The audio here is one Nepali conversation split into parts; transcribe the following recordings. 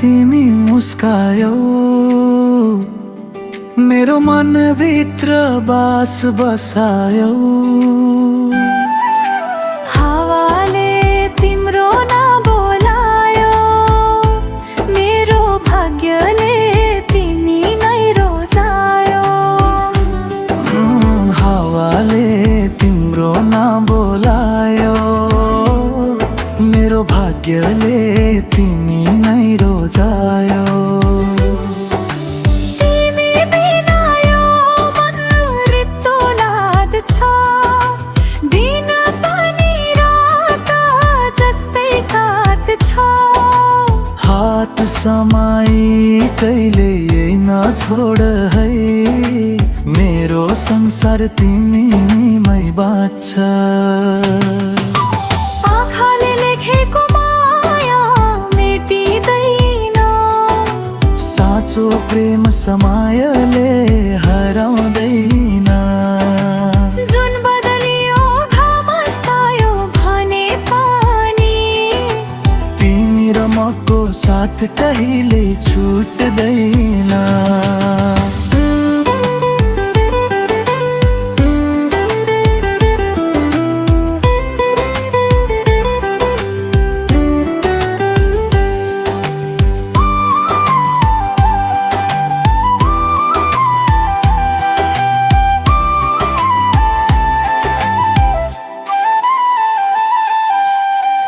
तिमी मुस्कायौ, मेरो मनभित्र बास बसायौ। हावाले तिम्रो नाम बोलायो, मेरो भाग्यले तिमी नै रोजायो। हावाले तिम्रो नाम बोलायो, मेरो भाग्यले तिमी नै रोजायो। तिमी बिना यो मन रित्तो लाग्छ, दिन पनि रात जस्तै काट्छ। हात समाई कहिले नछोड है, मेरो संसार तिमीमै बाँच्छ। आँखाले लेखेको माया मेटिँदैन, साँचो प्रेम समयले हराउँदैन। जुन बदलियो घाम अस्तायो भने पानी, तिमी र मको साथ कहिले छुट्दैन।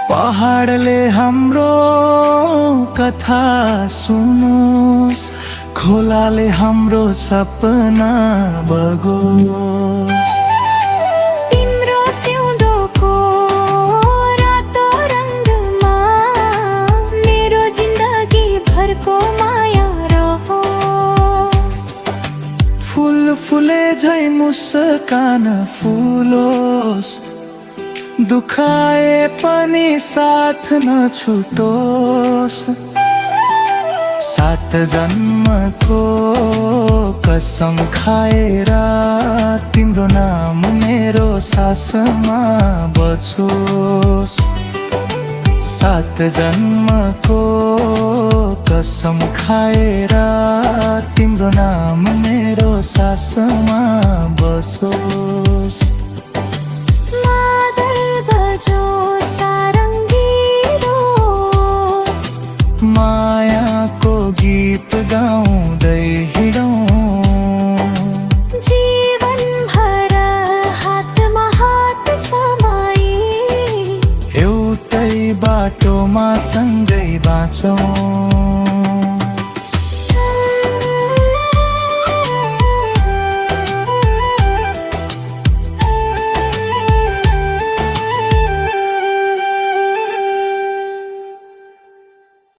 पहाडले हाम्रो कथा सुनोस्, खोलाले हाम्रो सपना बगोस्। तिम्रो सिउँदोको रातो रङ्गमा मेरो जिन्दगी भरको माया रहोस्। फुल फुले झै मुस्कान फुलोस्, दुखाए पनि साथ नछुटोस्। 7 जन्मको कसम खाएर तिम्रो नाम मेरो सासमा बसोस्। 7 जन्मको कसम खाएर तिम्रो नाम मेरो सासमा बसोस्। मायाको गीत गाउँदै हिँडौँ, जीवन भर हातमा हात समाई, एउटै बाटोमा सँगै बाँचौँ।